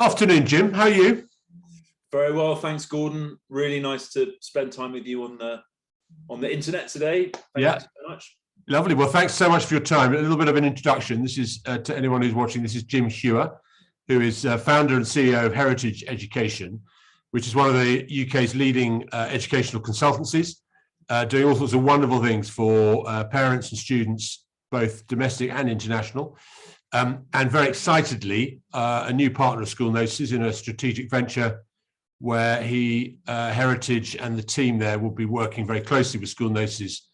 Afternoon, Jim. How are you? Very well, thanks, Gordon. Really nice to spend time with you on the internet today. Thank Yeah, you so much. lovely. Well, thanks so much for your time. A little bit of an introduction. This is to anyone who's watching. This is Jim Hewer, who is founder and CEO of Heritage Education, which is one of the UK's leading educational consultancies, doing all sorts of wonderful things for parents and students, both domestic and international. And very excitedly, a new partner of School Notices in a strategic venture where Heritage and the team there will be working very closely with School Notices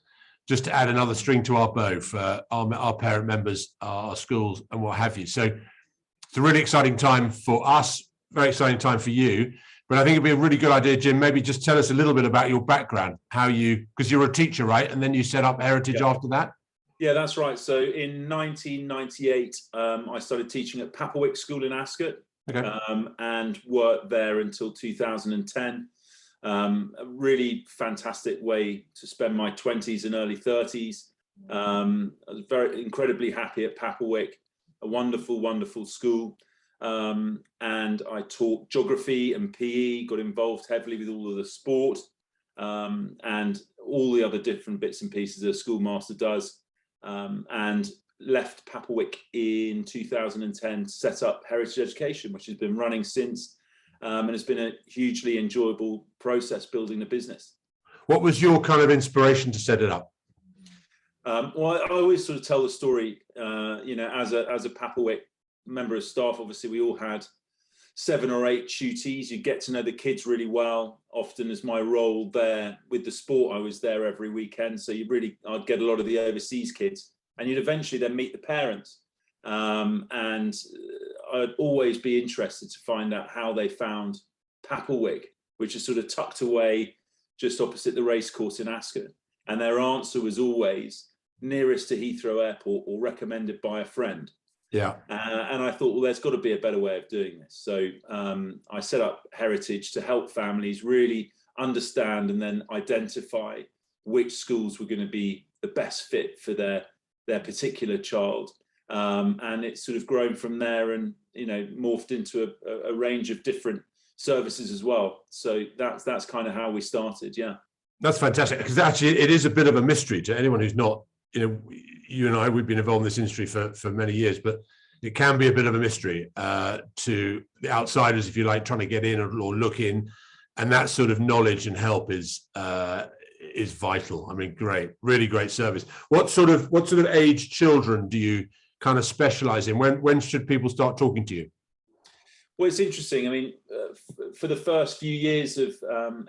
just to add another string to our bow for our parent members, our schools, and what have you. So it's a really exciting time for us, very exciting time for you. But I think it'd be a really good idea, Jim, maybe just tell us a little bit about your background, because you're a teacher, right? And then you set up Heritage after that? Yeah, that's right. So in 1998, I started teaching at Papplewick School in Ascot. Okay. And worked there until 2010. A really fantastic way to spend my 20s and early 30s. I was very incredibly happy at Papplewick, a wonderful, wonderful school. And I taught geography and PE, got involved heavily with all of the sport and all the other different bits and pieces a schoolmaster does. And left Papplewick in 2010 to set up Heritage Education, which has been running since, and it's been a hugely enjoyable process building the business. What was your kind of inspiration to set it up? Well, I always sort of tell the story, as a Papplewick member of staff, obviously we all had 7 or 8 tutees. You get to know the kids really well. Often as my role there with the sport, I was there every weekend. So I'd get a lot of the overseas kids. And you'd eventually then meet the parents. And I'd always be interested to find out how they found Papplewick, which is sort of tucked away just opposite the racecourse in Ascot. And their answer was always nearest to Heathrow Airport or recommended by a friend. Yeah. And I thought, well, there's got to be a better way of doing this. So I set up Heritage to help families really understand and then identify which schools were going to be the best fit for their particular child, and it's sort of grown from there and morphed into a range of different services as well. So that's kind of how we started. Yeah, that's fantastic, because actually it is a bit of a mystery to anyone who's not, you and I, we've been involved in this industry for many years, but it can be a bit of a mystery to the outsiders, if you like, trying to get in or look in, and that sort of knowledge and help is vital. I mean, great, really great service. What sort of age children do you kind of specialize in? When should people start talking to you? Well, it's interesting. I mean, for the first few years of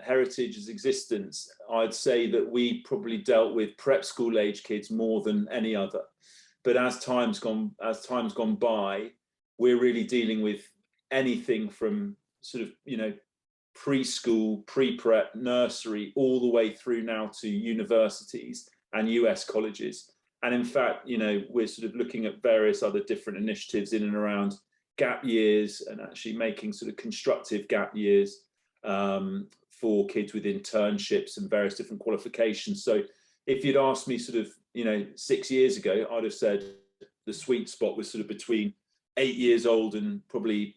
Heritage's existence, I'd say that we probably dealt with prep school age kids more than any other. But as time's gone by, we're really dealing with anything from sort of preschool, pre-prep, nursery, all the way through now to universities and US colleges. And in fact, we're sort of looking at various other different initiatives in and around gap years and actually making sort of constructive gap years for kids with internships and various different qualifications. So if you'd asked me sort of, 6 years ago, I'd have said the sweet spot was sort of between 8 years old and probably,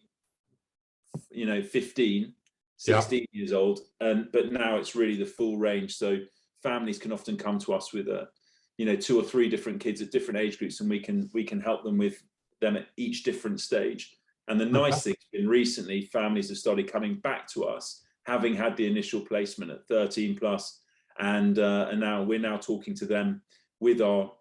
15. 16 years old, but now it's really the full range. So families can often come to us with 2 or 3 different kids at different age groups, and we can help them with them at each different stage. And the nice thing has been recently, families have started coming back to us, having had the initial placement at 13 plus, and now we're talking to them with our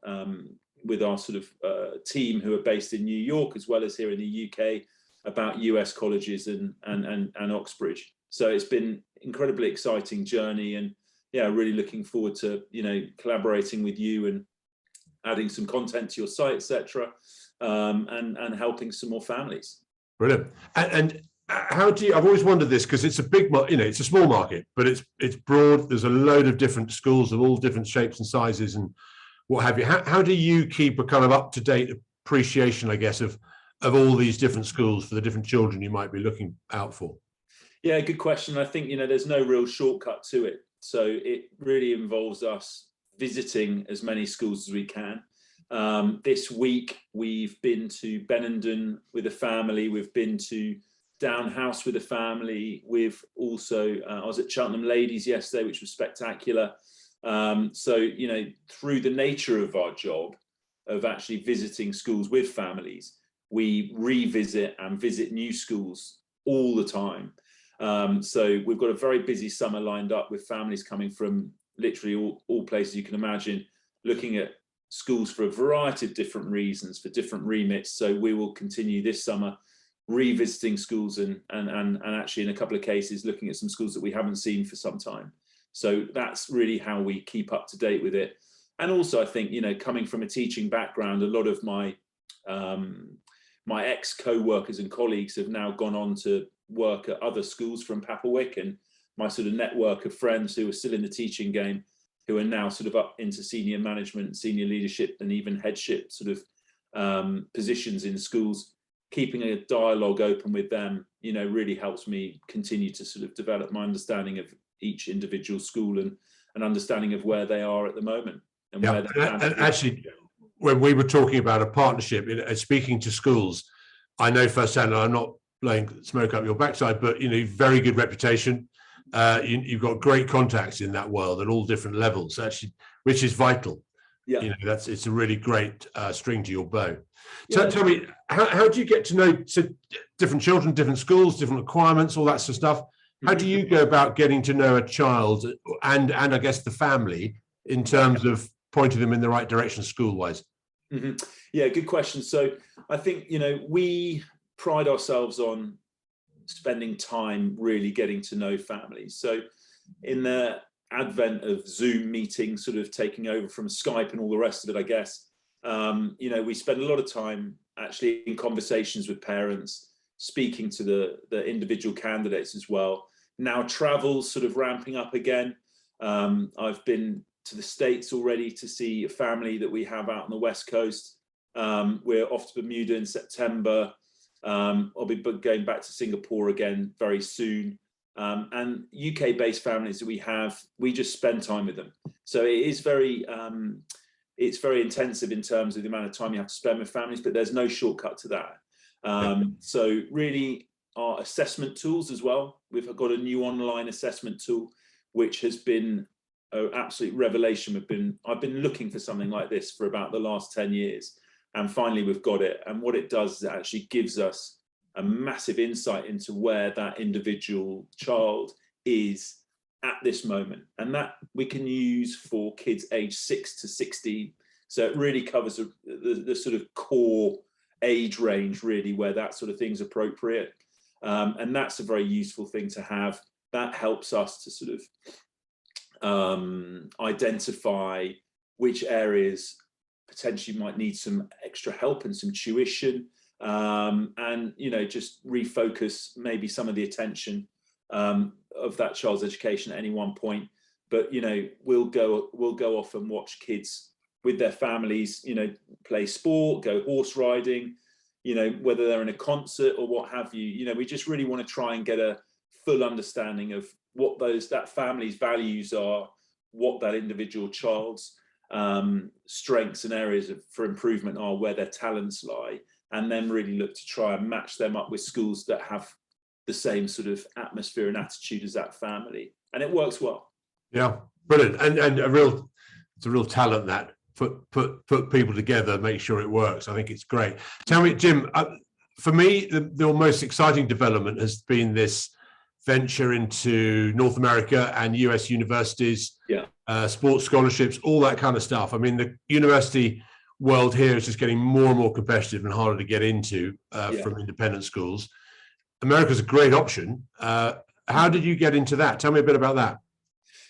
sort of team who are based in New York as well as here in the UK about US colleges and Oxbridge. So it's been incredibly exciting journey, and really looking forward to collaborating with you and adding some content to your site, etc., and helping some more families. Brilliant. And how do you? I've always wondered this, because it's a big, it's a small market, but it's broad. There's a load of different schools of all different shapes and sizes and what have you. How do you keep a kind of up to date appreciation, I guess, of all these different schools for the different children you might be looking out for? Yeah, good question. I think, there's no real shortcut to it. So it really involves us visiting as many schools as we can. This week, we've been to Benenden with a family. We've been to down house with a family. We've also, I was at Cheltenham Ladies yesterday, which was spectacular. So, you know, through the nature of our job of actually visiting schools with families, we revisit and visit new schools all the time. So we've got a very busy summer lined up with families coming from literally all places you can imagine, looking at schools for a variety of different reasons, for different remits. So we will continue this summer revisiting schools and actually in a couple of cases looking at some schools that we haven't seen for some time. So that's really how we keep up to date with it. And also, I think, you know, coming from a teaching background, a lot of my my ex co-workers and colleagues have now gone on to work at other schools from Papplewick, and my sort of network of friends who are still in the teaching game, who are now sort of up into senior management, senior leadership, and even headship sort of positions in schools. Keeping a dialogue open with them, you know, really helps me continue to sort of develop my understanding of each individual school and an understanding of where they are at the moment. And yeah, and actually, when we were talking about a partnership, speaking to schools, I know firsthand, and I'm not blowing smoke up your backside, but you know, very good reputation. You've got great contacts in that world at all different levels, actually, which is vital. Yeah, you know, it's a really great string to your bow. So tell me, how do you get to know different children, different schools, different requirements, all that sort of stuff? How do you go about getting to know a child and I guess the family in terms of pointing them in the right direction school-wise? Yeah, good question. So I think, you know, we pride ourselves on spending time really getting to know families. So in the advent of Zoom meetings sort of taking over from Skype and all the rest of it, I guess, you know, we spend a lot of time actually in conversations with parents, speaking to the individual candidates as well. Now travel's sort of ramping up again. I've been to the States already to see a family that we have out on the West Coast. We're off to Bermuda in September. I'll be going back to Singapore again very soon. And UK-based families that we have, we just spend time with them. So it is it's very intensive in terms of the amount of time you have to spend with families, but there's no shortcut to that. So really our assessment tools as well. We've got a new online assessment tool, which has been an absolute revelation. I've been looking for something like this for about the last 10 years. And finally, we've got it. And what it does is it actually gives us a massive insight into where that individual child is at this moment. And that we can use for kids aged 6 to 16. So it really covers the sort of core age range, really, where that sort of thing's appropriate. And that's a very useful thing to have. That helps us to sort of identify which areas potentially might need some extra help and some tuition, and you know, just refocus maybe some of the attention of that child's education at any one point. But you know, we'll go off and watch kids with their families, you know, play sport, go horse riding, you know, whether they're in a concert or what have you. You know, we just really want to try and get a full understanding of what that family's values are, what that individual child's strengths and areas for improvement are, where their talents lie, and then really look to try and match them up with schools that have the same sort of atmosphere and attitude as that family. And it works well. Yeah, brilliant. And it's a real talent, that put people together, make sure it works. I think it's great. Tell me, Jim, for me, the most exciting development has been this venture into North America and US universities, sports scholarships, all that kind of stuff. I mean, the university world here is just getting more and more competitive and harder to get into from independent schools. America's a great option. How did you get into that? Tell me a bit about that.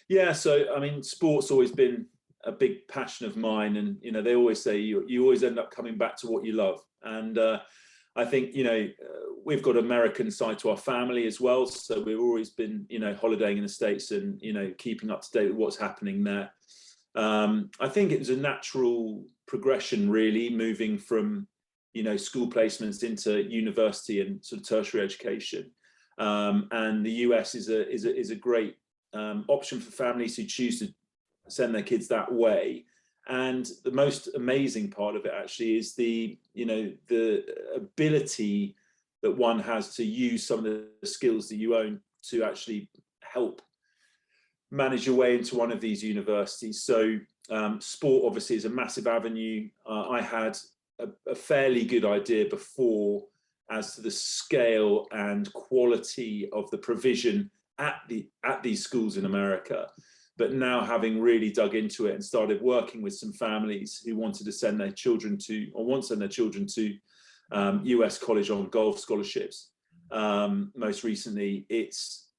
Yeah, so I mean, sports always been a big passion of mine, and you know, they always say you always end up coming back to what you love. And I think, you know, we've got an American side to our family as well, so we've always been, you know, holidaying in the States and, you know, keeping up to date with what's happening there. I think it was a natural progression, really, moving from, you know, school placements into university and sort of tertiary education. And the US is a great option for families who choose to send their kids that way. And the most amazing part of it actually is the ability that one has to use some of the skills that you own to actually help manage your way into one of these universities. So sport obviously is a massive avenue. I had a fairly good idea before as to the scale and quality of the provision at these schools in America. But now, having really dug into it and started working with some families who wanted to send their children to, or want to send their children to US college on golf scholarships, most recently, it's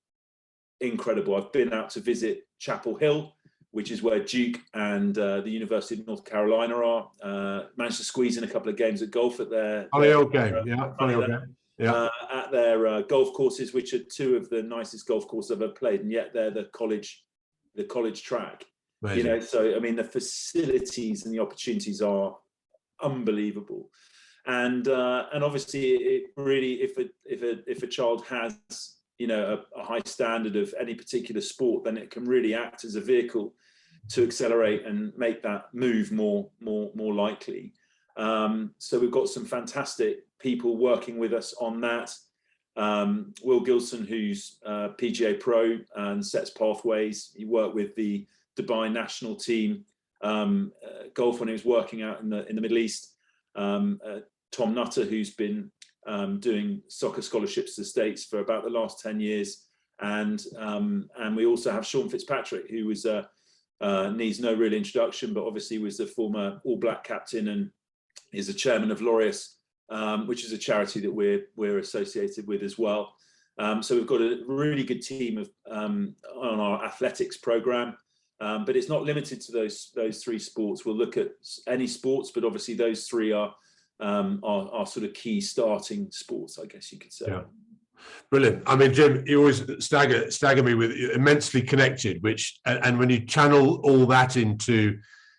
incredible. I've been out to visit Chapel Hill, which is where Duke and the University of North Carolina are. Managed to squeeze in a couple of games at golf at their funny old game, yeah, funny old game. Yeah. At their golf courses, which are two of the nicest golf courses I've ever played, and yet they're the college track. Amazing. You know, so I mean, the facilities and the opportunities are unbelievable, and obviously, it really, if a child has, you know, a high standard of any particular sport, then it can really act as a vehicle to accelerate and make that move more likely. So we've got some fantastic people working with us on that. Will Gilson, who's PGA Pro and sets pathways. He worked with the Dubai national team golf when he was working out in the Middle East. Tom Nutter, who's been doing soccer scholarships to the States for about the last 10 years. And we also have Sean Fitzpatrick, who was needs no real introduction, but obviously was the former All Black captain and is the chairman of Laureus, which is a charity that we're associated with as well. So we've got a really good team of on our athletics program, but it's not limited to those three sports. We'll look at any sports, but obviously those three are sort of key sports, I guess you could say. Yeah. Brilliant. I mean, Jim, you always stagger me with immensely connected, and when you channel all that into,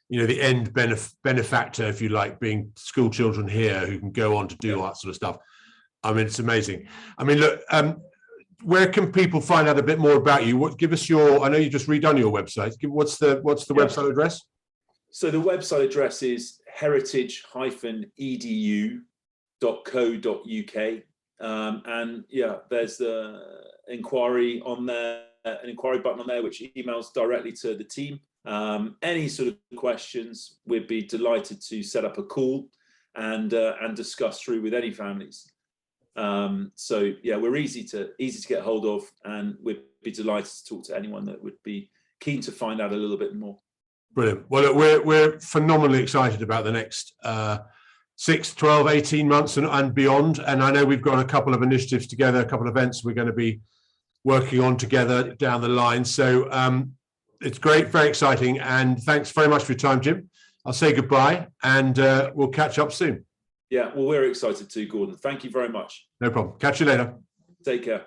you know, the end benefactor, if you like, being school children here who can go on to do all that sort of stuff. I mean, it's amazing. I mean, look, where can people find out a bit more about you? Give us your, I know you just redone your website. What's the website address? So the website address is heritage-edu.co.uk. And yeah, there's the inquiry on there, an inquiry button on there, which emails directly to the team. Any sort of questions, we'd be delighted to set up a call and discuss through with any families. So yeah, we're easy to get hold of, and we'd be delighted to talk to anyone that would be keen to find out a little bit more. Brilliant. Well, look, we're phenomenally excited about the next 6, 12, 18 months and beyond. And I know we've got a couple of initiatives together, a couple of events we're going to be working on together down the line. So it's great, very exciting. And thanks very much for your time, Jim. I'll say goodbye, and we'll catch up soon. Yeah, well, we're excited too, Gordon. Thank you very much. No problem. Catch you later. Take care.